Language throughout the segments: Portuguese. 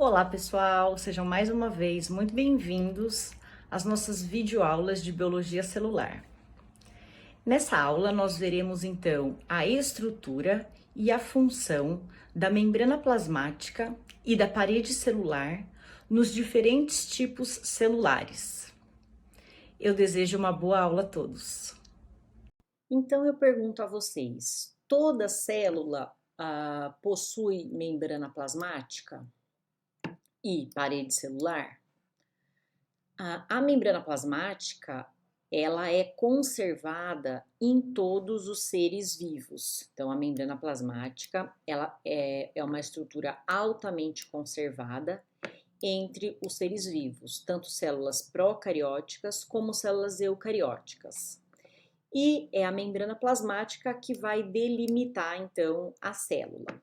Olá, pessoal! Sejam mais uma vez muito bem-vindos às nossas videoaulas de biologia celular. Nessa aula, nós veremos então a estrutura e a função da membrana plasmática e da parede celular nos diferentes tipos celulares. Eu desejo uma boa aula a todos. Então, eu pergunto a vocês: toda célula possui membrana plasmática e parede celular? A membrana plasmática, ela é conservada em todos os seres vivos. Então, a membrana plasmática, ela é uma estrutura altamente conservada entre os seres vivos, tanto células procarióticas como células eucarióticas. E é a membrana plasmática que vai delimitar, então, a célula.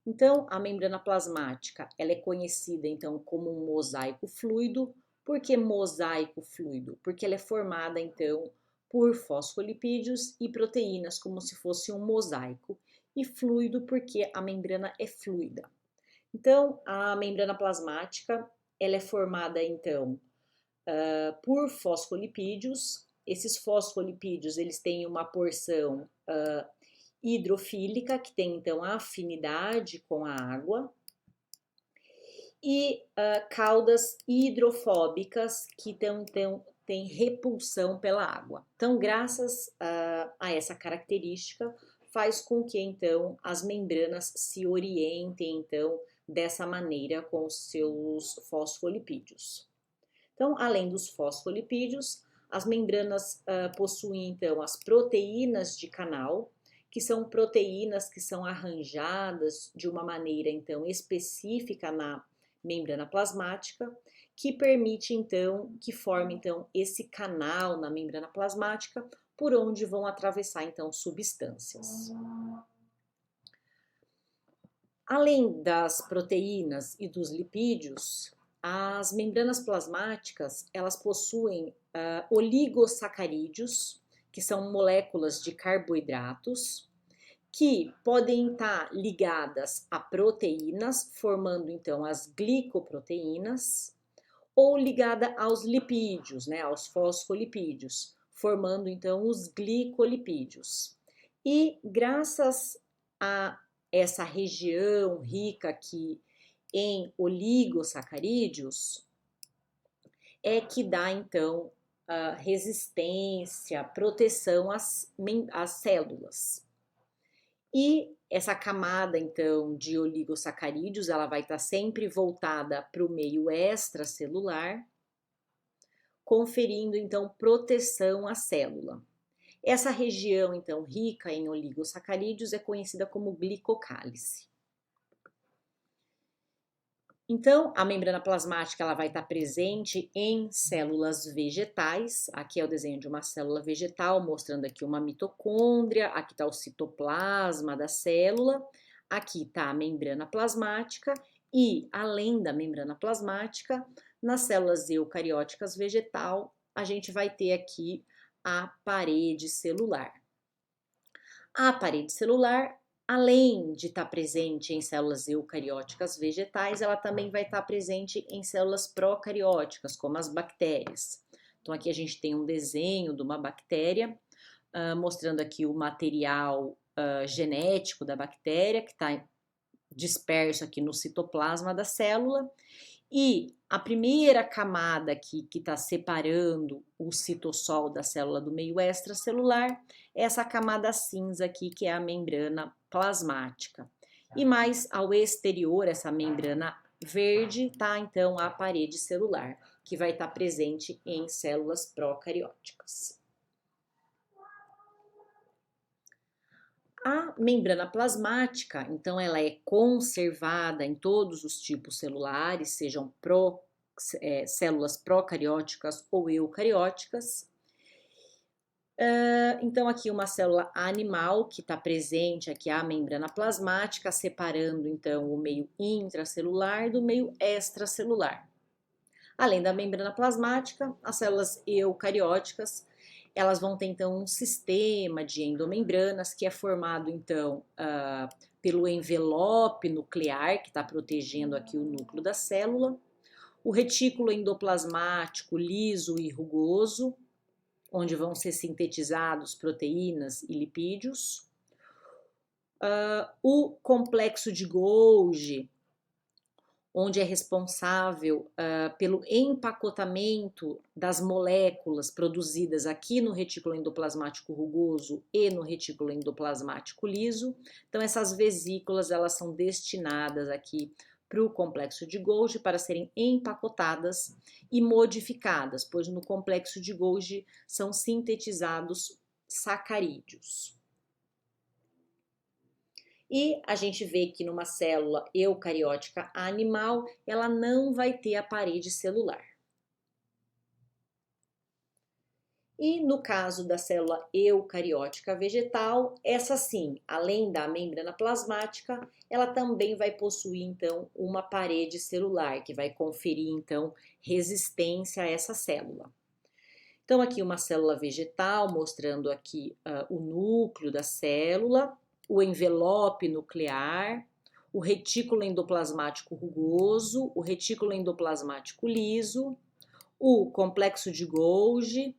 Então, a membrana plasmática, ela é conhecida então como um mosaico fluido. Por que mosaico fluido? Porque ela é formada então por fosfolipídios e proteínas, como se fosse um mosaico. E fluido porque a membrana é fluida. Então, a membrana plasmática, ela é formada então por fosfolipídios. Esses fosfolipídios, eles têm uma porção hidrofílica, que tem então a afinidade com a água, e caudas hidrofóbicas, que então têm repulsão pela água. Então, graças a essa característica, faz com que então as membranas se orientem então dessa maneira com os seus fosfolipídios. Então, além dos fosfolipídios, as membranas possuem então as proteínas de canal, que são proteínas que são arranjadas de uma maneira então específica na membrana plasmática, que permite então, que forme então esse canal na membrana plasmática por onde vão atravessar então substâncias. Além das proteínas e dos lipídios, as membranas plasmáticas, elas possuem oligosacarídeos, que são moléculas de carboidratos, que podem estar ligadas a proteínas, formando então as glicoproteínas, ou ligada aos lipídios, né, aos fosfolipídios, formando então os glicolipídios. E graças a essa região rica aqui em oligosacarídeos, é que dá então resistência, proteção às células. E essa camada, então, de oligosacarídeos, ela vai estar sempre voltada para o meio extracelular, conferindo, então, proteção à célula. Essa região, então, rica em oligosacarídeos é conhecida como glicocálice. Então, a membrana plasmática ela vai estar presente em células vegetais. Aqui é o desenho de uma célula vegetal, mostrando aqui uma mitocôndria. Aqui está o citoplasma da célula. Aqui está a membrana plasmática. E, além da membrana plasmática, nas células eucarióticas vegetal, a gente vai ter aqui a parede celular. A parede celular, além de estar presente em células eucarióticas vegetais, ela também vai estar presente em células procarióticas, como as bactérias. Então, aqui a gente tem um desenho de uma bactéria, mostrando aqui o material genético da bactéria, que está disperso aqui no citoplasma da célula. E a primeira camada aqui que está separando o citossol da célula do meio extracelular é essa camada cinza aqui, que é a membrana plasmática. E mais ao exterior, essa membrana verde, tá então a parede celular, que vai estar presente em células procarióticas. A membrana plasmática, então, ela é conservada em todos os tipos celulares, sejam células procarióticas ou eucarióticas. Então, aqui uma célula animal que está presente, aqui a membrana plasmática, separando então o meio intracelular do meio extracelular. Além da membrana plasmática, as células eucarióticas, elas vão ter então um sistema de endomembranas que é formado então pelo envelope nuclear que está protegendo aqui o núcleo da célula, o retículo endoplasmático liso e rugoso, onde vão ser sintetizados proteínas e lipídios, o complexo de Golgi, onde é responsável pelo empacotamento das moléculas produzidas aqui no retículo endoplasmático rugoso e no retículo endoplasmático liso. Então, essas vesículas, elas são destinadas aqui para o complexo de Golgi para serem empacotadas e modificadas, pois no complexo de Golgi são sintetizados sacarídeos. E a gente vê que numa célula eucariótica animal, ela não vai ter a parede celular. E no caso da célula eucariótica vegetal, essa sim, além da membrana plasmática, ela também vai possuir então uma parede celular, que vai conferir então resistência a essa célula. Então aqui uma célula vegetal, mostrando aqui o núcleo da célula, o envelope nuclear, o retículo endoplasmático rugoso, o retículo endoplasmático liso, o complexo de Golgi,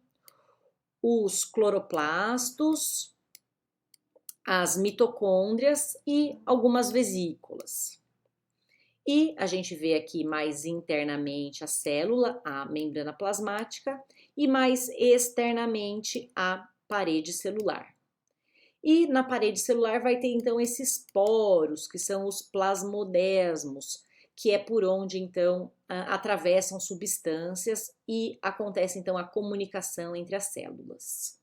os cloroplastos, as mitocôndrias e algumas vesículas. E a gente vê aqui mais internamente a célula, a membrana plasmática, e mais externamente a parede celular. E na parede celular vai ter então esses poros, que são os plasmodesmos, que é por onde então atravessam substâncias e acontece então a comunicação entre as células.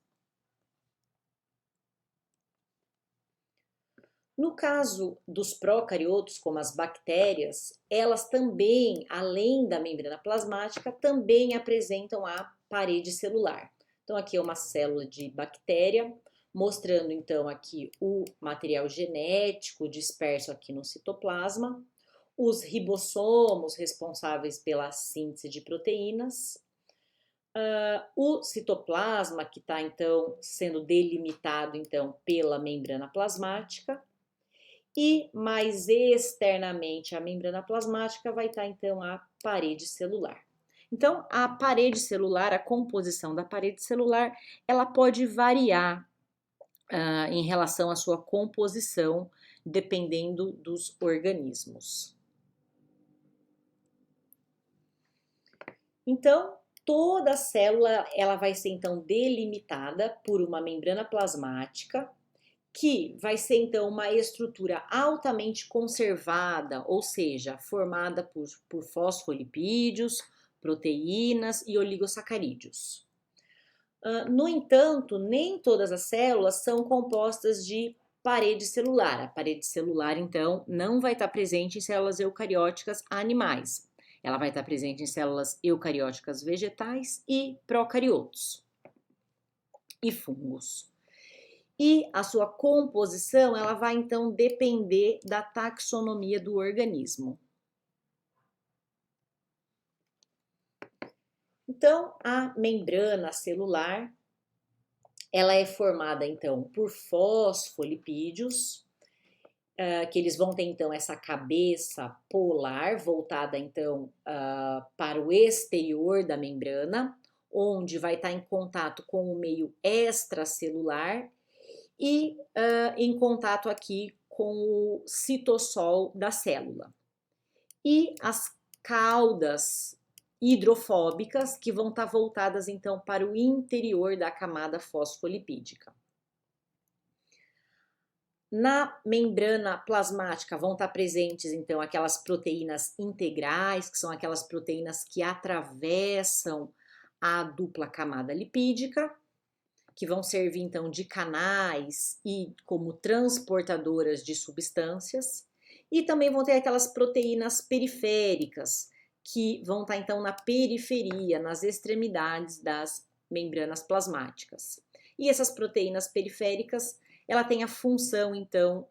No caso dos procariotos, como as bactérias, elas também, além da membrana plasmática, também apresentam a parede celular. Então aqui é uma célula de bactéria, mostrando então aqui o material genético disperso aqui no citoplasma, os ribossomos responsáveis pela síntese de proteínas, o citoplasma que está então sendo delimitado então pela membrana plasmática, e mais externamente a membrana plasmática vai estar então a parede celular. Então a parede celular, a composição da parede celular, ela pode variar em relação à sua composição, dependendo dos organismos. Então, toda célula ela vai ser então delimitada por uma membrana plasmática, que vai ser então uma estrutura altamente conservada, ou seja, formada por fosfolipídios, proteínas e oligosacarídeos. No entanto, nem todas as células são compostas de parede celular. A parede celular, então, não vai estar presente em células eucarióticas animais. Ela vai estar presente em células eucarióticas vegetais e procariotos e fungos. E a sua composição, ela vai então depender da taxonomia do organismo. Então, a membrana celular, ela é formada então por fosfolipídios, que eles vão ter então essa cabeça polar voltada então para o exterior da membrana, onde vai estar em contato com o meio extracelular e em contato aqui com o citossol da célula. E as caudas hidrofóbicas que vão estar voltadas então para o interior da camada fosfolipídica. Na membrana plasmática vão estar presentes então aquelas proteínas integrais, que são aquelas proteínas que atravessam a dupla camada lipídica, que vão servir então de canais e como transportadoras de substâncias, e também vão ter aquelas proteínas periféricas, que vão estar então na periferia, nas extremidades das membranas plasmáticas. E essas proteínas periféricas, ela tem a função então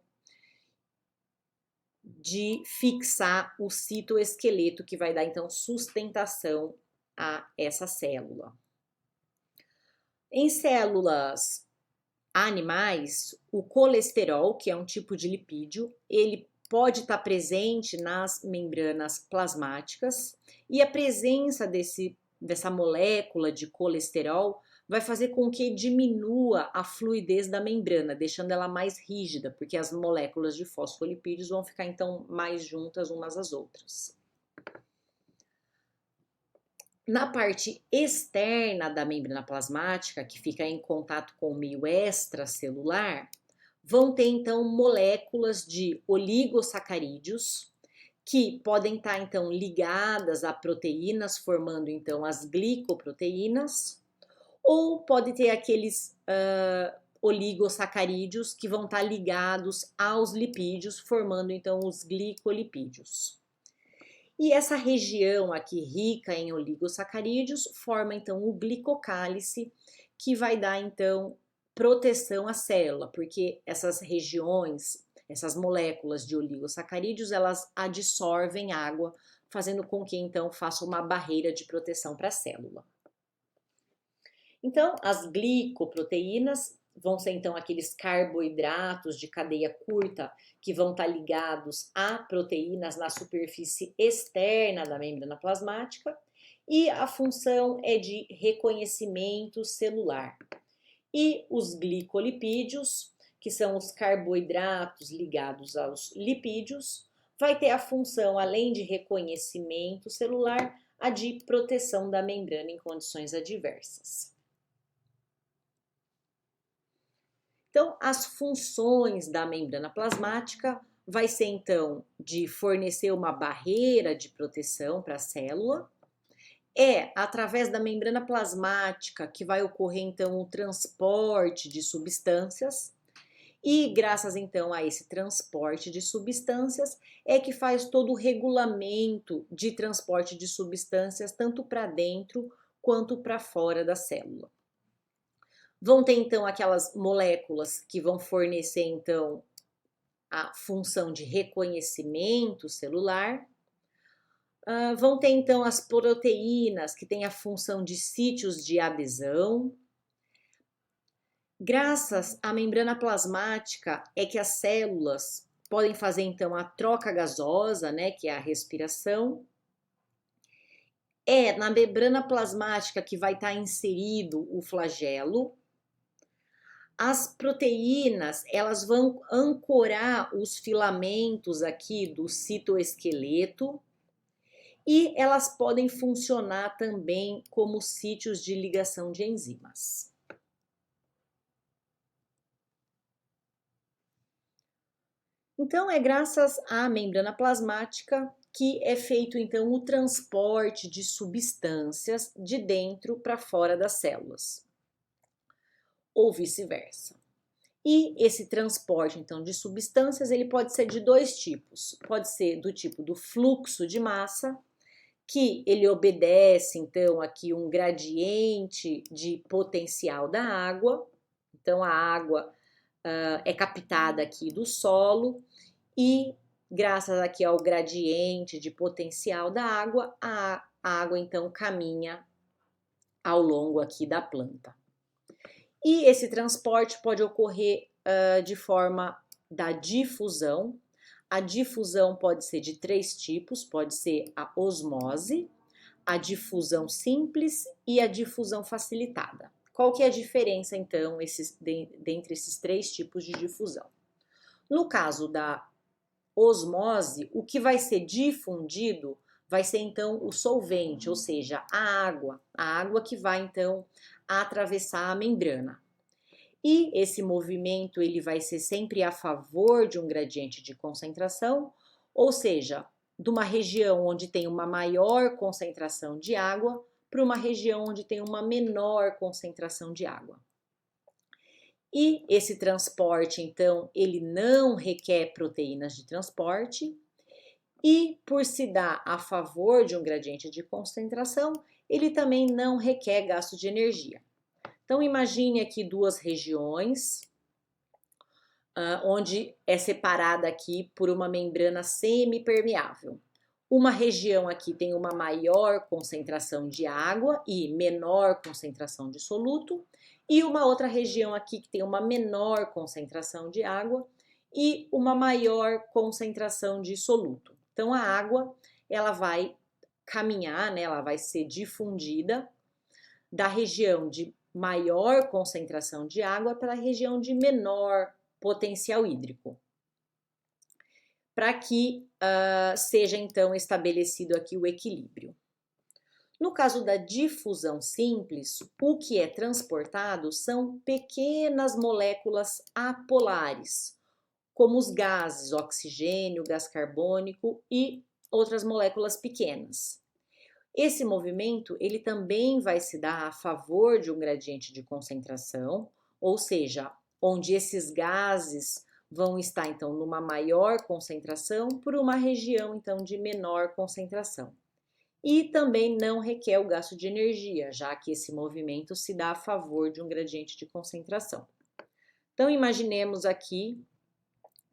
de fixar o citoesqueleto, que vai dar então sustentação a essa célula. Em células animais, o colesterol, que é um tipo de lipídio, ele pode estar presente nas membranas plasmáticas e a presença dessa molécula de colesterol vai fazer com que diminua a fluidez da membrana, deixando ela mais rígida, porque as moléculas de fosfolipídios vão ficar então mais juntas umas às outras. Na parte externa da membrana plasmática, que fica em contato com o meio extracelular, vão ter então moléculas de oligosacarídeos que podem estar então ligadas a proteínas, formando então as glicoproteínas, ou pode ter aqueles oligosacarídeos que vão estar ligados aos lipídios, formando então os glicolipídios. E essa região aqui rica em oligosacarídeos forma então o glicocálice, que vai dar então proteção à célula, porque essas regiões, essas moléculas de oligosacarídeos, elas adsorvem água, fazendo com que então faça uma barreira de proteção para a célula. Então, as glicoproteínas vão ser então aqueles carboidratos de cadeia curta que vão estar ligados a proteínas na superfície externa da membrana plasmática, e a função é de reconhecimento celular. E os glicolipídios, que são os carboidratos ligados aos lipídios, vai ter a função, além de reconhecimento celular, a de proteção da membrana em condições adversas. Então, as funções da membrana plasmática vai ser, então, de fornecer uma barreira de proteção para a célula. É através da membrana plasmática que vai ocorrer, então, o transporte de substâncias. E, graças, então, a esse transporte de substâncias, é que faz todo o regulamento de transporte de substâncias, tanto para dentro quanto para fora da célula. Vão ter, então, aquelas moléculas que vão fornecer, então, a função de reconhecimento celular. Vão ter, então, as proteínas, que têm a função de sítios de adesão. Graças à membrana plasmática é que as células podem fazer, então, a troca gasosa, né, que é a respiração. É na membrana plasmática que vai estar inserido o flagelo. As proteínas, elas vão ancorar os filamentos aqui do citoesqueleto e elas podem funcionar também como sítios de ligação de enzimas. Então, é graças à membrana plasmática que é feito, então, o transporte de substâncias de dentro para fora das células, ou vice-versa. E esse transporte, então, de substâncias, ele pode ser de dois tipos. Pode ser do tipo do fluxo de massa, que ele obedece, então, aqui um gradiente de potencial da água. Então, a água é captada aqui do solo e, graças aqui ao gradiente de potencial da água, a água, então, caminha ao longo aqui da planta. E esse transporte pode ocorrer de forma da difusão. A difusão pode ser de três tipos, pode ser a osmose, a difusão simples e a difusão facilitada. Qual que é a diferença, então, dentre esses três tipos de difusão? No caso da osmose, o que vai ser difundido vai ser, então, o solvente, ou seja, a água que vai, então, atravessar a membrana. E esse movimento ele vai ser sempre a favor de um gradiente de concentração, ou seja, de uma região onde tem uma maior concentração de água para uma região onde tem uma menor concentração de água. E esse transporte, então, ele não requer proteínas de transporte e, por se dar a favor de um gradiente de concentração, ele também não requer gasto de energia. Então, imagine aqui duas regiões, onde é separada aqui por uma membrana semipermeável. Uma região aqui tem uma maior concentração de água e menor concentração de soluto, e uma outra região aqui que tem uma menor concentração de água e uma maior concentração de soluto. Então a água, ela vai caminhar, né, ela vai ser difundida da região de maior concentração de água para a região de menor potencial hídrico, para que seja então estabelecido aqui o equilíbrio. No caso da difusão simples, o que é transportado são pequenas moléculas apolares, como os gases, oxigênio, gás carbônico e outras moléculas pequenas. Esse movimento, ele também vai se dar a favor de um gradiente de concentração, ou seja, onde esses gases vão estar então numa maior concentração por uma região então de menor concentração. E também não requer o gasto de energia, já que esse movimento se dá a favor de um gradiente de concentração. Então imaginemos aqui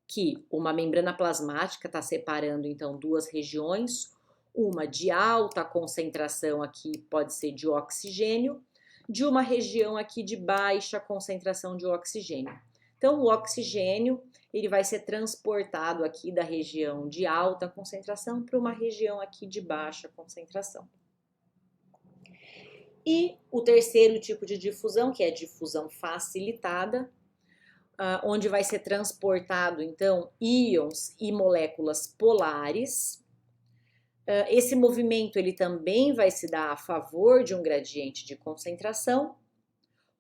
que uma membrana plasmática está separando então duas regiões, uma de alta concentração aqui pode ser de oxigênio, de uma região aqui de baixa concentração de oxigênio. Então o oxigênio, ele vai ser transportado aqui da região de alta concentração para uma região aqui de baixa concentração. E o terceiro tipo de difusão, que é a difusão facilitada, onde vai ser transportado, então, íons e moléculas polares. Esse movimento, ele também vai se dar a favor de um gradiente de concentração,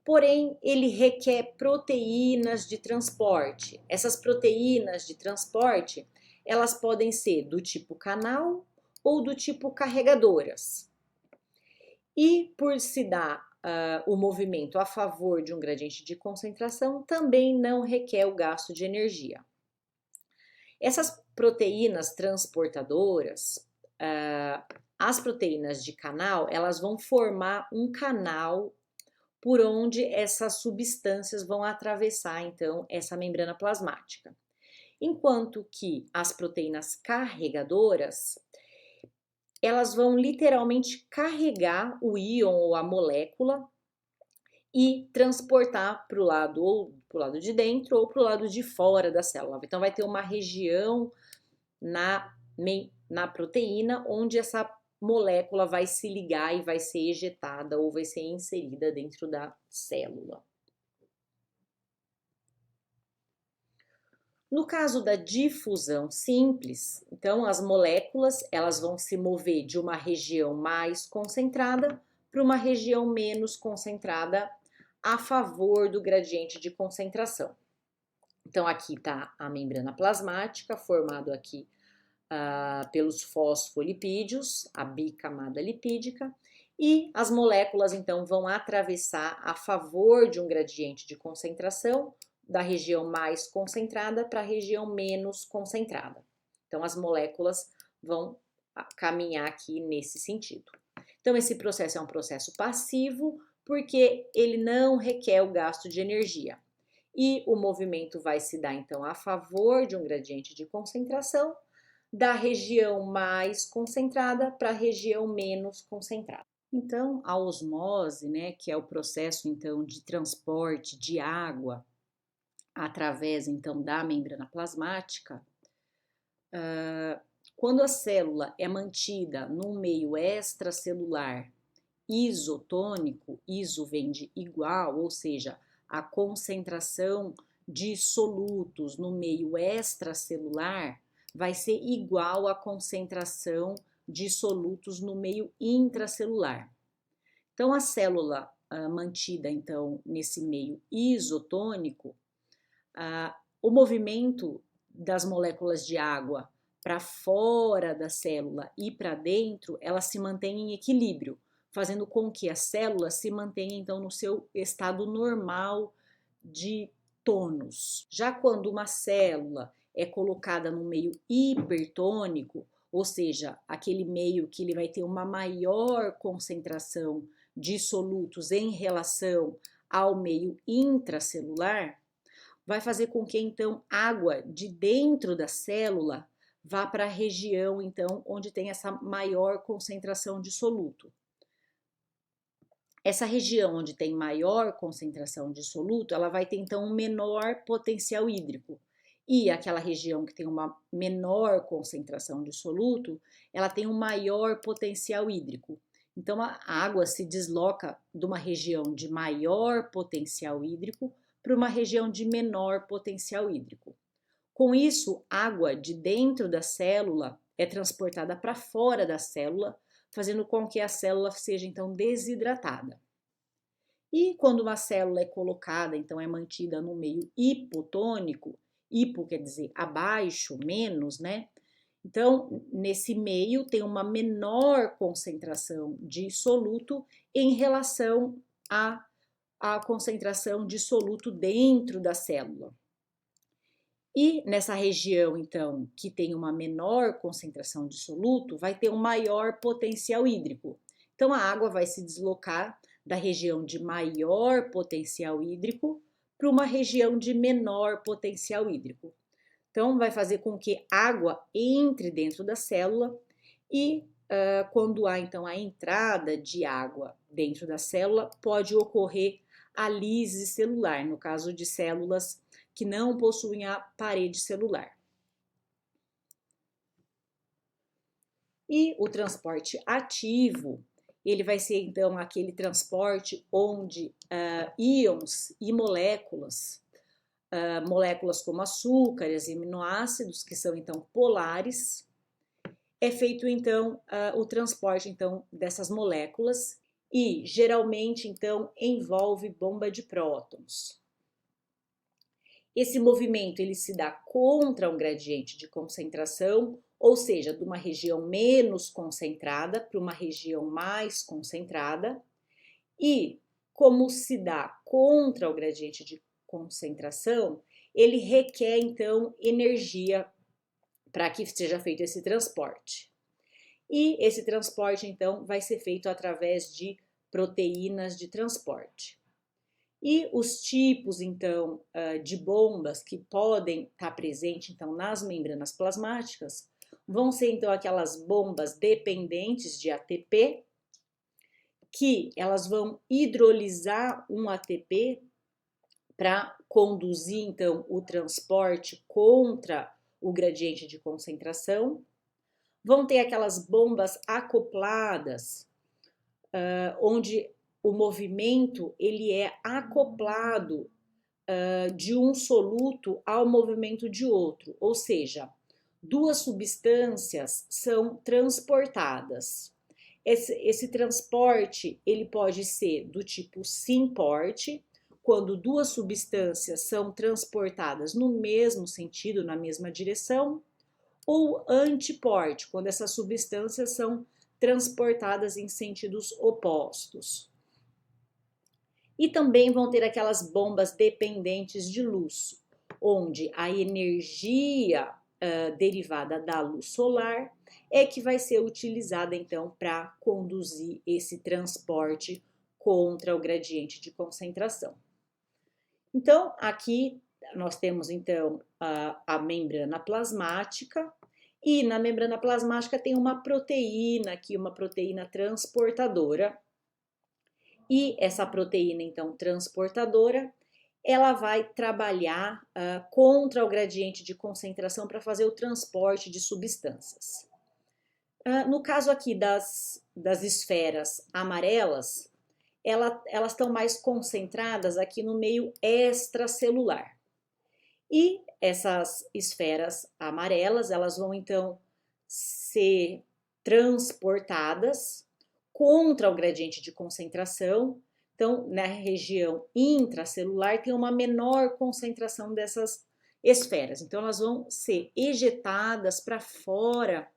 porém, ele requer proteínas de transporte. Essas proteínas de transporte, elas podem ser do tipo canal ou do tipo carregadoras. E por se dar o movimento a favor de um gradiente de concentração, também não requer o gasto de energia. Essas proteínas transportadoras, as proteínas de canal, elas vão formar um canal por onde essas substâncias vão atravessar, então, essa membrana plasmática. Enquanto que as proteínas carregadoras, elas vão literalmente carregar o íon ou a molécula e transportar para o lado ou para o lado de dentro ou para o lado de fora da célula. Então vai ter uma região na proteína onde essa molécula vai se ligar e vai ser ejetada ou vai ser inserida dentro da célula. No caso da difusão simples, então as moléculas elas vão se mover de uma região mais concentrada para uma região menos concentrada a favor do gradiente de concentração. Então aqui está a membrana plasmática, formado aqui pelos fosfolipídios, a bicamada lipídica, e as moléculas então vão atravessar a favor de um gradiente de concentração da região mais concentrada para a região menos concentrada. Então as moléculas vão caminhar aqui nesse sentido. Então esse processo é um processo passivo porque ele não requer o gasto de energia. E o movimento vai se dar então a favor de um gradiente de concentração da região mais concentrada para a região menos concentrada. Então, a osmose, né, que é o processo então de transporte de água através então da membrana plasmática, quando a célula é mantida num meio extracelular isotônico, iso vem de igual, ou seja, a concentração de solutos no meio extracelular vai ser igual à concentração de solutos no meio intracelular. Então, a célula mantida então nesse meio isotônico, o movimento das moléculas de água para fora da célula e para dentro, ela se mantém em equilíbrio, fazendo com que a célula se mantenha então no seu estado normal de tônus. Já quando uma célula é colocada no meio hipertônico, ou seja, aquele meio que ele vai ter uma maior concentração de solutos em relação ao meio intracelular, vai fazer com que então água de dentro da célula vá para a região, então, onde tem essa maior concentração de soluto. Essa região onde tem maior concentração de soluto, ela vai ter, então, um menor potencial hídrico. E aquela região que tem uma menor concentração de soluto, ela tem um maior potencial hídrico. Então, a água se desloca de uma região de maior potencial hídrico para uma região de menor potencial hídrico. Com isso, água de dentro da célula é transportada para fora da célula, fazendo com que a célula seja então desidratada. E quando uma célula é colocada, então é mantida no meio hipotônico, hipo quer dizer abaixo, menos, né? Então, nesse meio tem uma menor concentração de soluto em relação à concentração de soluto dentro da célula. E nessa região, então, que tem uma menor concentração de soluto, vai ter um maior potencial hídrico. Então, a água vai se deslocar da região de maior potencial hídrico para uma região de menor potencial hídrico. Então, vai fazer com que água entre dentro da célula e quando há, então, a entrada de água dentro da célula, pode ocorrer a lise celular, no caso de células que não possuem a parede celular. E o transporte ativo, ele vai ser então aquele transporte onde íons e moléculas, moléculas como açúcares e aminoácidos, que são então polares, é feito então o transporte então dessas moléculas e geralmente então envolve bomba de prótons. Esse movimento ele se dá contra um gradiente de concentração, ou seja, de uma região menos concentrada para uma região mais concentrada. E como se dá contra o gradiente de concentração, ele requer então energia para que seja feito esse transporte. E esse transporte então vai ser feito através de proteínas de transporte. E os tipos, então, de bombas que podem estar presentes, então, nas membranas plasmáticas, vão ser, então, aquelas bombas dependentes de ATP, que elas vão hidrolisar um ATP para conduzir, então, o transporte contra o gradiente de concentração. Vão ter aquelas bombas acopladas, onde o movimento ele é acoplado de um soluto ao movimento de outro, ou seja, duas substâncias são transportadas. Esse transporte ele pode ser do tipo sym-porte, quando duas substâncias são transportadas no mesmo sentido, na mesma direção, ou antiporte, quando essas substâncias são transportadas em sentidos opostos. E também vão ter aquelas bombas dependentes de luz, onde a energia derivada da luz solar é que vai ser utilizada então para conduzir esse transporte contra o gradiente de concentração. Então, aqui nós temos então a membrana plasmática, e na membrana plasmática tem uma proteína aqui, uma proteína transportadora. E essa proteína, então, transportadora, ela vai trabalhar contra o gradiente de concentração para fazer o transporte de substâncias. No caso aqui das esferas amarelas, elas estão mais concentradas aqui no meio extracelular. E essas esferas amarelas, elas vão, então, ser transportadas contra o gradiente de concentração. Então, na região intracelular tem uma menor concentração dessas esferas. Então, elas vão ser ejetadas para fora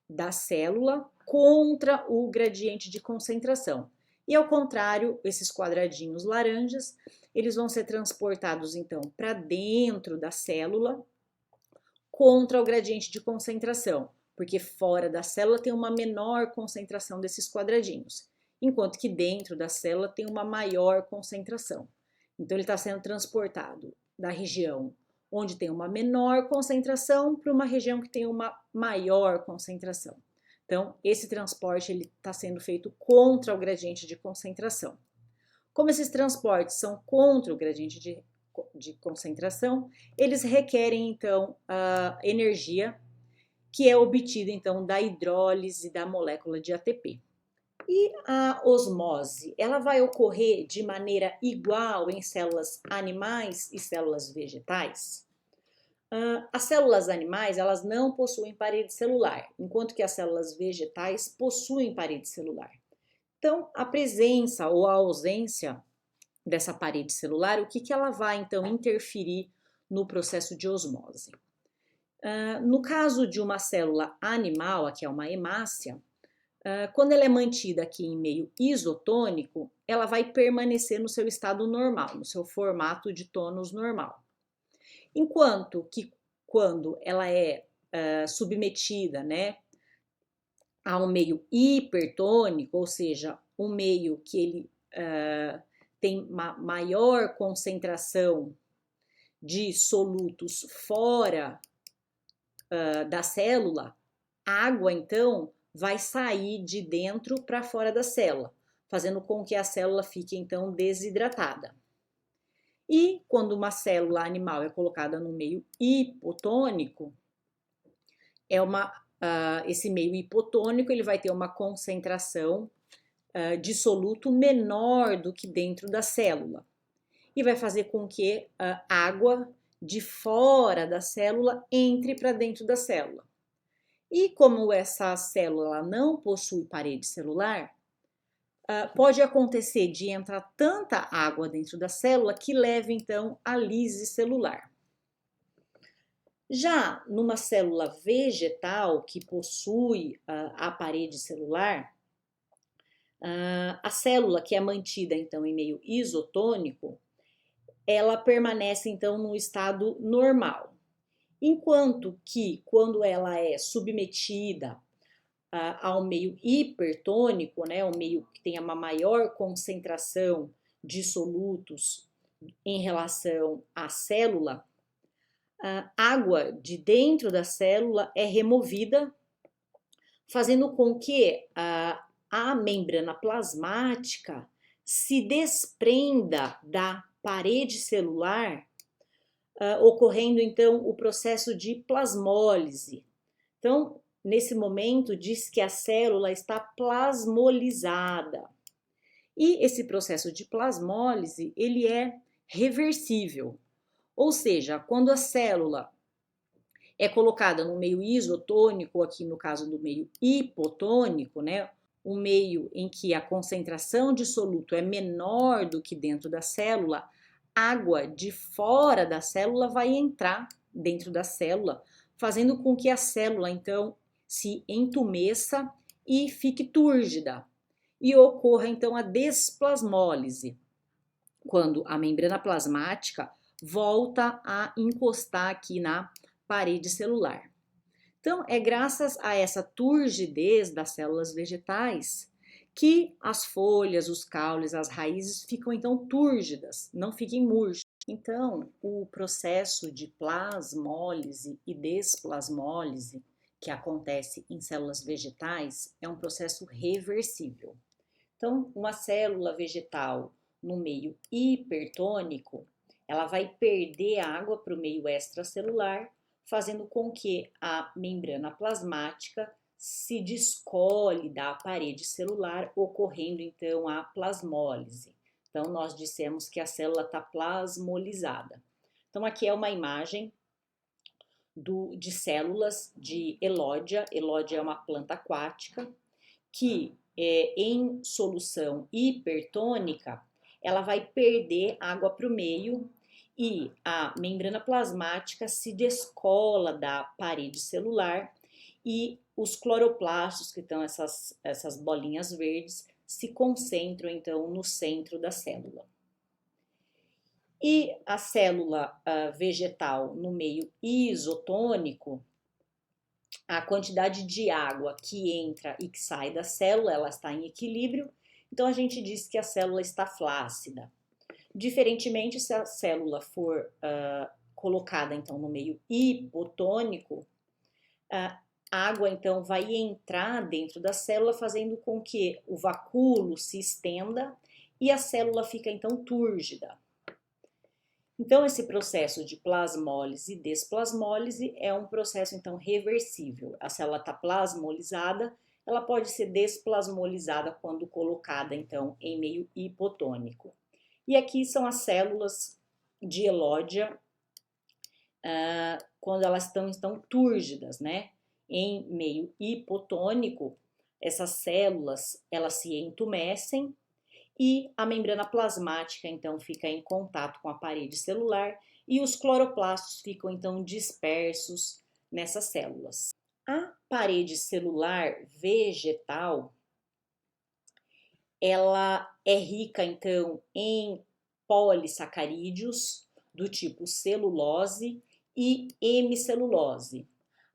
da célula contra o gradiente de concentração. E ao contrário, esses quadradinhos laranjas, eles vão ser transportados então para dentro da célula contra o gradiente de concentração, porque fora da célula tem uma menor concentração desses quadradinhos, enquanto que dentro da célula tem uma maior concentração. Então ele está sendo transportado da região onde tem uma menor concentração para uma região que tem uma maior concentração. Então, esse transporte está sendo feito contra o gradiente de concentração. Como esses transportes são contra o gradiente de concentração, eles requerem, então, a energia que é obtida, então, da hidrólise da molécula de ATP. E a osmose, ela vai ocorrer de maneira igual em células animais e células vegetais? As células animais, elas não possuem parede celular, enquanto que as células vegetais possuem parede celular. Então, a presença ou a ausência dessa parede celular, o que ela vai, então, interferir no processo de osmose? No caso de uma célula animal, aqui é uma hemácia, quando ela é mantida aqui em meio isotônico, ela vai permanecer no seu estado normal, no seu formato de tônus normal. Enquanto que quando ela é submetida, né, a um meio hipertônico, ou seja, um meio que ele tem uma maior concentração de solutos fora da célula, a água então vai sair de dentro para fora da célula, fazendo com que a célula fique então desidratada. E quando uma célula animal é colocada no meio hipotônico, esse meio hipotônico ele vai ter uma concentração de soluto menor do que dentro da célula e vai fazer com que a água de fora da célula entre para dentro da célula. E como essa célula não possui parede celular, pode acontecer de entrar tanta água dentro da célula que leve então à lise celular. Já numa célula vegetal que possui a parede celular, a célula que é mantida então em meio isotônico, ela permanece então no estado normal. Enquanto que quando ela é submetida ao meio hipertônico, né, um meio que tenha uma maior concentração de solutos em relação à célula, a água de dentro da célula é removida, fazendo com que a membrana plasmática se desprenda da parede celular, ocorrendo então o processo de plasmólise. Então, nesse momento, diz que a célula está plasmolizada. E esse processo de plasmólise, ele é reversível. Ou seja, quando a célula é colocada no meio isotônico, aqui no caso do meio hipotônico, né, um meio em que a concentração de soluto é menor do que dentro da célula, água de fora da célula vai entrar dentro da célula, fazendo com que a célula, então, se entumeça e fique túrgida. E ocorra, então, a desplasmólise, quando a membrana plasmática volta a encostar aqui na parede celular. Então, é graças a essa turgidez das células vegetais que as folhas, os caules, as raízes ficam então túrgidas, não fiquem murchas. Então, o processo de plasmólise e desplasmólise que acontece em células vegetais é um processo reversível. Então, uma célula vegetal no meio hipertônico, ela vai perder água para o meio extracelular, fazendo com que a membrana plasmática se descole da parede celular, ocorrendo então a plasmólise. Então, nós dissemos que a célula está plasmolizada. Então, aqui é uma imagem de células de elódia. Elódia é uma planta aquática que, em solução hipertônica, ela vai perder água para o meio e a membrana plasmática se descola da parede celular e os cloroplastos, que estão essas bolinhas verdes, se concentram então no centro da célula. E a célula vegetal no meio isotônico, a quantidade de água que entra e que sai da célula, ela está em equilíbrio, então a gente diz que a célula está flácida. Diferentemente, se a célula for colocada então no meio hipotônico, a água então vai entrar dentro da célula, fazendo com que o vacúolo se estenda e a célula fica então túrgida. Então, esse processo de plasmólise e desplasmólise é um processo então reversível. A célula está plasmolizada, ela pode ser desplasmolizada quando colocada então em meio hipotônico. E aqui são as células de Elódia quando elas estão túrgidas, né? Em meio hipotônico, essas células elas se entumecem e a membrana plasmática então fica em contato com a parede celular e os cloroplastos ficam então dispersos nessas células. A parede celular vegetal, ela é rica então em polissacarídeos do tipo celulose e hemicelulose,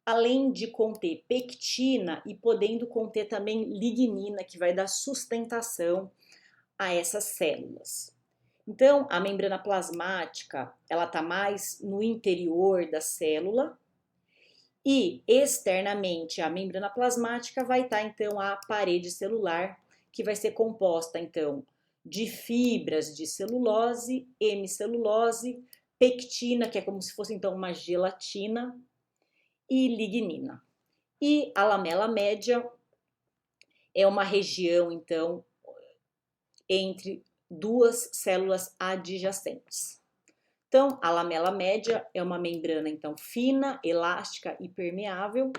além de conter pectina e podendo conter também lignina, que vai dar sustentação a essas células. Então, a membrana plasmática, ela está mais no interior da célula e externamente a membrana plasmática vai estar então a parede celular, que vai ser composta então de fibras de celulose, hemicelulose, pectina, que é como se fosse então uma gelatina, e lignina. E a lamela média é uma região então entre duas células adjacentes. Então, a lamela média é uma membrana então fina, elástica e permeável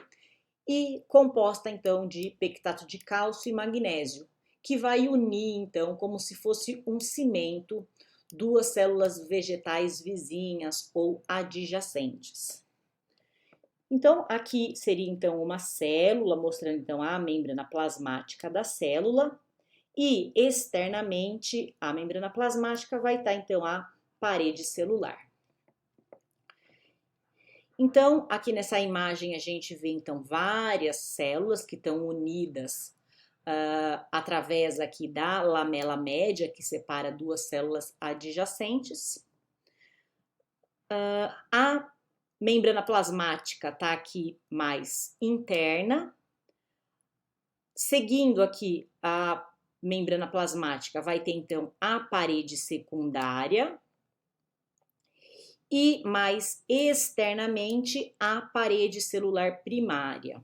e composta então de pectato de cálcio e magnésio, que vai unir então como se fosse um cimento duas células vegetais vizinhas ou adjacentes. Então, aqui seria então uma célula, mostrando então a membrana plasmática da célula, e externamente a membrana plasmática vai estar então a parede celular. Então, aqui nessa imagem a gente vê então várias células que estão unidas através aqui da lamela média, que separa duas células adjacentes. A membrana plasmática está aqui mais interna. Seguindo aqui a membrana plasmática, vai ter então a parede secundária e mais externamente a parede celular primária.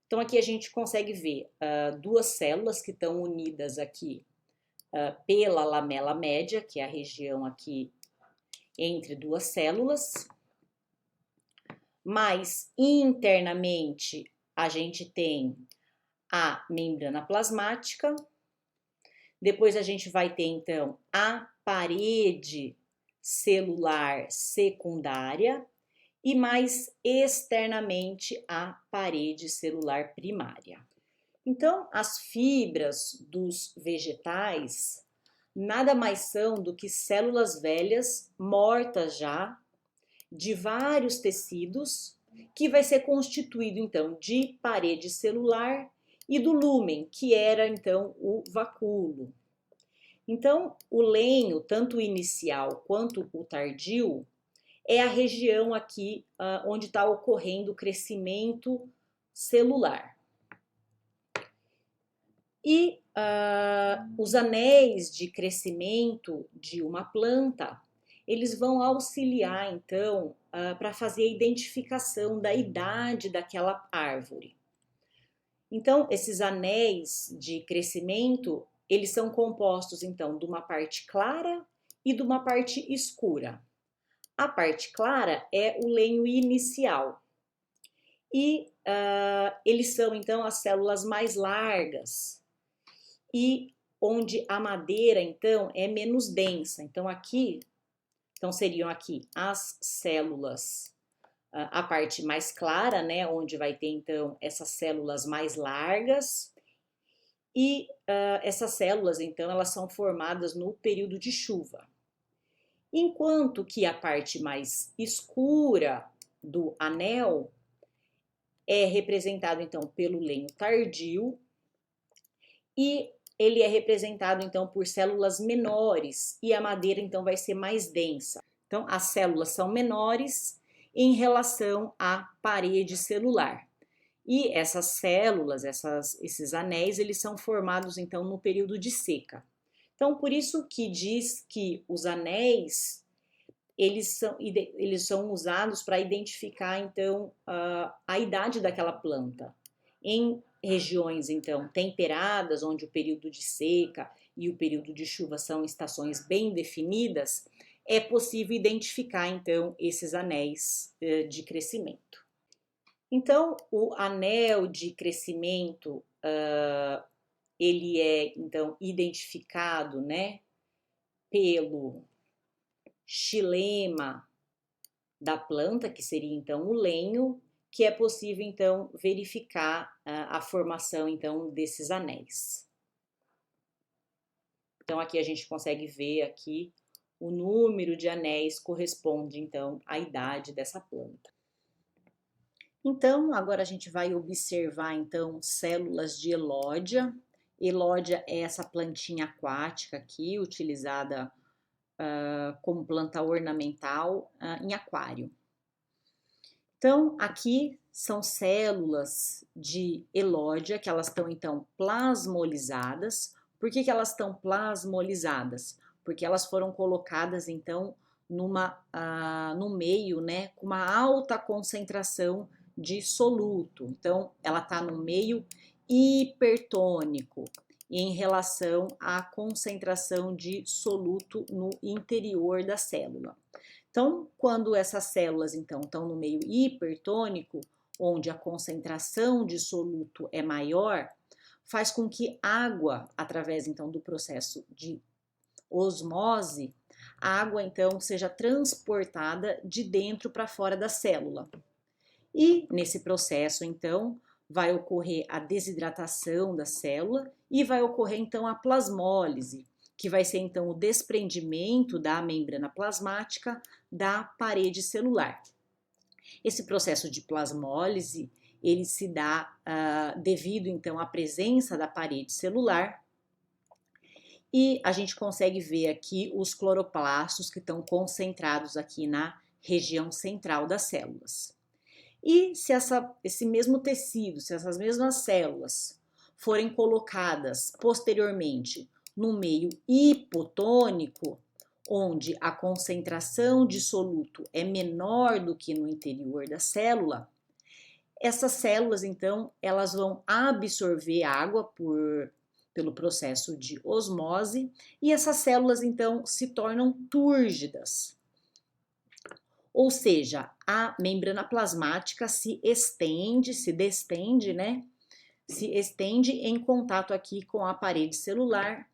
Então aqui a gente consegue ver duas células que estão unidas aqui pela lamela média, que é a região aqui entre duas células, mas internamente a gente tem a membrana plasmática, depois a gente vai ter então a parede celular secundária e mais externamente a parede celular primária. Então, as fibras dos vegetais nada mais são do que células velhas, mortas já, de vários tecidos, que vai ser constituído então de parede celular e do lúmen, que era então o vacúolo. Então, o lenho, tanto o inicial quanto o tardio, é a região aqui onde está ocorrendo o crescimento celular. E os anéis de crescimento de uma planta, eles vão auxiliar então para fazer a identificação da idade daquela árvore. Então, esses anéis de crescimento, eles são compostos então de uma parte clara e de uma parte escura. A parte clara é o lenho inicial e eles são então as células mais largas e onde a madeira então é menos densa. Então seriam aqui as células, a parte mais clara, né, onde vai ter então essas células mais largas e essas células então elas são formadas no período de chuva. Enquanto que a parte mais escura do anel é representado então pelo lenho tardio e ele é representado então por células menores e a madeira então vai ser mais densa. Então, as células são menores em relação à parede celular. E essas células, esses anéis, eles são formados então no período de seca. Então, por isso que diz que os anéis, eles são usados para identificar então a idade daquela planta. Em regiões então temperadas, onde o período de seca e o período de chuva são estações bem definidas, é possível identificar então esses anéis de crescimento. Então, o anel de crescimento, ele é então identificado, né, pelo xilema da planta, que seria então o lenho, que é possível então verificar a formação então desses anéis. Então aqui a gente consegue ver aqui o número de anéis corresponde então à idade dessa planta. Então, agora a gente vai observar então células de elódia. Elódia é essa plantinha aquática aqui, utilizada como planta ornamental em aquário. Então, aqui são células de elódia que elas estão então plasmolizadas. Por que elas estão plasmolizadas? Porque elas foram colocadas então no meio, né, com uma alta concentração de soluto. Então, ela está no meio hipertônico em relação à concentração de soluto no interior da célula. Então, quando essas células então estão no meio hipertônico, onde a concentração de soluto é maior, faz com que água, através então do processo de osmose, a água então seja transportada de dentro para fora da célula. E nesse processo, então, vai ocorrer a desidratação da célula e vai ocorrer, então, a plasmólise, que vai ser, então, o desprendimento da membrana plasmática da parede celular. Esse processo de plasmólise, ele se dá devido, então, à presença da parede celular. E a gente consegue ver aqui os cloroplastos que estão concentrados aqui na região central das células. E se esse mesmo tecido, se essas mesmas células forem colocadas posteriormente no meio hipotônico, onde a concentração de soluto é menor do que no interior da célula, essas células, então, elas vão absorver água pelo processo de osmose e essas células, então, se tornam túrgidas. Ou seja, a membrana plasmática se destende, né? Se estende em contato aqui com a parede celular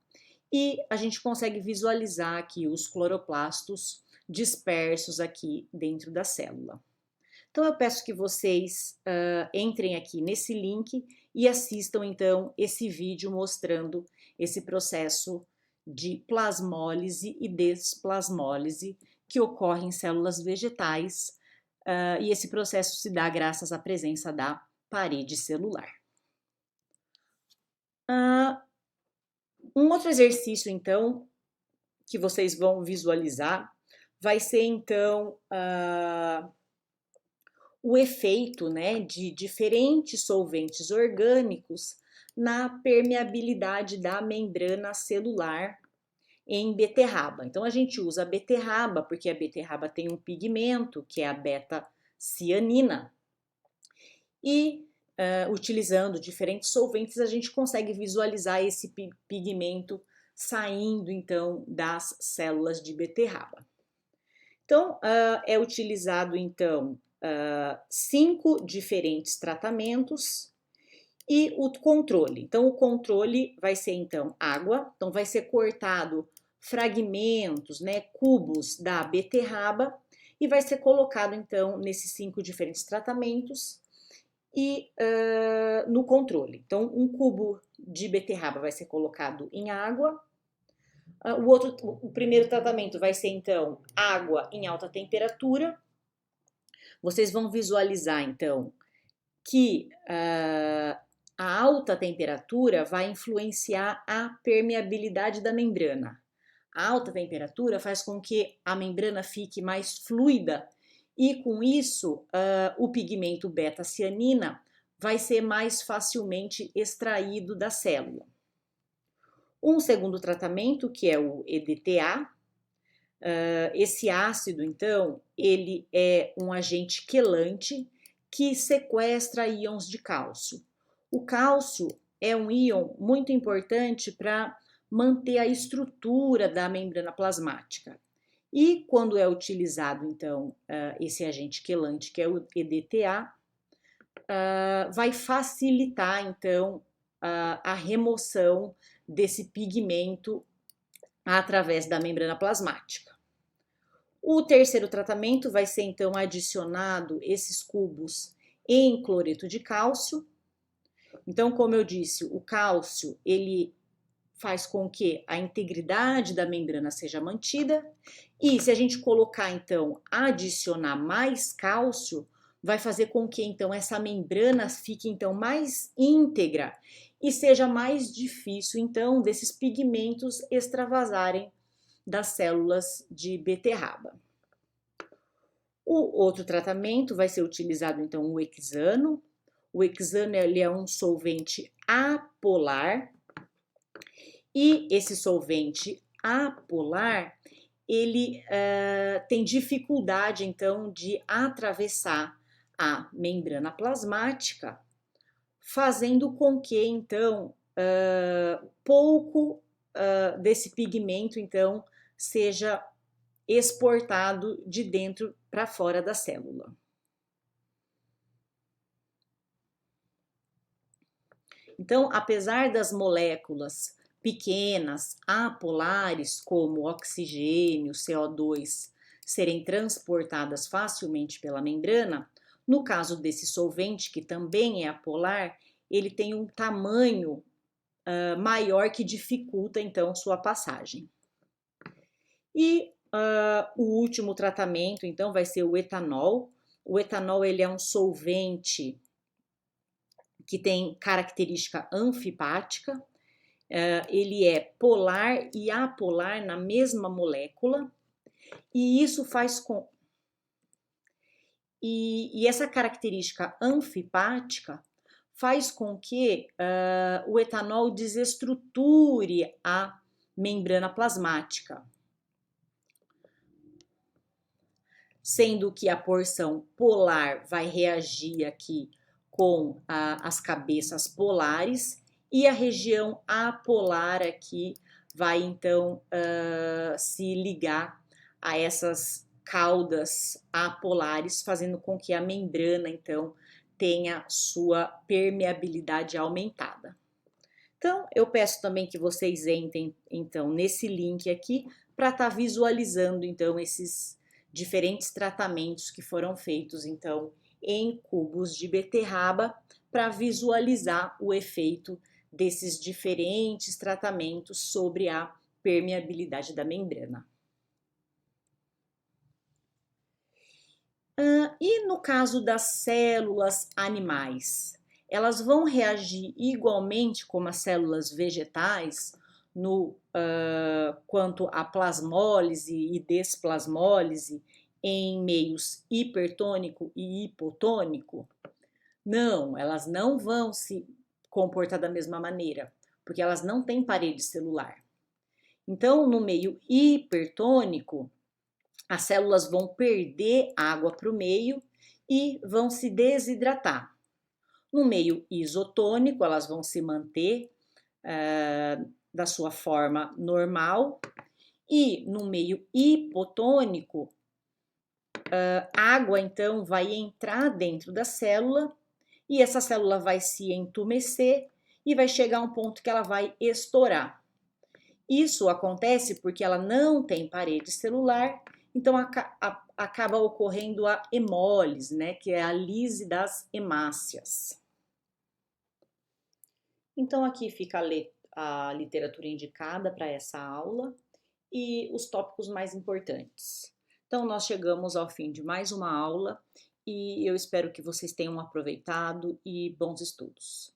e a gente consegue visualizar aqui os cloroplastos dispersos aqui dentro da célula. Então eu peço que vocês entrem aqui nesse link e assistam então esse vídeo mostrando esse processo de plasmólise e desplasmólise que ocorre em células vegetais e esse processo se dá graças à presença da parede celular. Um outro exercício, então, que vocês vão visualizar vai ser, então, o efeito, né, de diferentes solventes orgânicos na permeabilidade da membrana celular em beterraba. Então a gente usa a beterraba porque a beterraba tem um pigmento que é a beta-cianina e utilizando diferentes solventes a gente consegue visualizar esse pigmento saindo então das células de beterraba. Então é utilizado então 5 diferentes tratamentos e o controle. Então o controle vai ser então água, então vai ser cortado fragmentos, né, cubos da beterraba e vai ser colocado então nesses 5 diferentes tratamentos e no controle. Então um cubo de beterraba vai ser colocado em água. O primeiro tratamento vai ser então água em alta temperatura. Vocês vão visualizar então que a alta temperatura vai influenciar a permeabilidade da membrana. A alta temperatura faz com que a membrana fique mais fluida e, com isso, o pigmento beta-cianina vai ser mais facilmente extraído da célula. Um segundo tratamento, que é o EDTA, esse ácido, então, ele é um agente quelante que sequestra íons de cálcio. O cálcio é um íon muito importante para manter a estrutura da membrana plasmática. E quando é utilizado, então, esse agente quelante, que é o EDTA, vai facilitar, então, a remoção desse pigmento através da membrana plasmática. O terceiro tratamento vai ser, então, adicionado esses cubos em cloreto de cálcio. Então, como eu disse, o cálcio, ele faz com que a integridade da membrana seja mantida, e se a gente colocar, então, adicionar mais cálcio, vai fazer com que, então, essa membrana fique, então, mais íntegra e seja mais difícil, então, desses pigmentos extravasarem das células de beterraba. O outro tratamento vai ser utilizado, então, o hexano. O hexano, ele é um solvente apolar, e esse solvente apolar, ele tem dificuldade, então, de atravessar a membrana plasmática, fazendo com que, então, pouco desse pigmento, então, seja exportado de dentro para fora da célula. Então, apesar das moléculas pequenas, apolares, como oxigênio, CO2, serem transportadas facilmente pela membrana, no caso desse solvente, que também é apolar, ele tem um tamanho maior que dificulta, então, sua passagem. E o último tratamento, então, vai ser o etanol. O etanol, ele é um solvente que tem característica anfipática, ele é polar e apolar na mesma molécula, e isso faz com... E essa característica anfipática faz com que o etanol desestruture a membrana plasmática, sendo que a porção polar vai reagir aqui com as cabeças polares, e a região apolar aqui vai, então, se ligar a essas caudas apolares, fazendo com que a membrana, então, tenha sua permeabilidade aumentada. Então, eu peço também que vocês entrem, então, nesse link aqui, para estar visualizando, então, esses diferentes tratamentos que foram feitos, então, em cubos de beterraba, para visualizar o efeito desses diferentes tratamentos sobre a permeabilidade da membrana. E no caso das células animais, elas vão reagir igualmente como as células vegetais no quanto à plasmólise e desplasmólise em meios hipertônico e hipotônico? Não, elas não vão se comportar da mesma maneira, porque elas não têm parede celular. Então, no meio hipertônico, as células vão perder água para o meio e vão se desidratar. No meio isotônico, elas vão se manter da sua forma normal, e no meio hipotônico, a água então vai entrar dentro da célula, e essa célula vai se entumecer e vai chegar a um ponto que ela vai estourar. Isso acontece porque ela não tem parede celular, então acaba ocorrendo a hemólise, né, que é a lise das hemácias. Então aqui fica a literatura indicada para essa aula e os tópicos mais importantes. Então nós chegamos ao fim de mais uma aula e eu espero que vocês tenham aproveitado e bons estudos.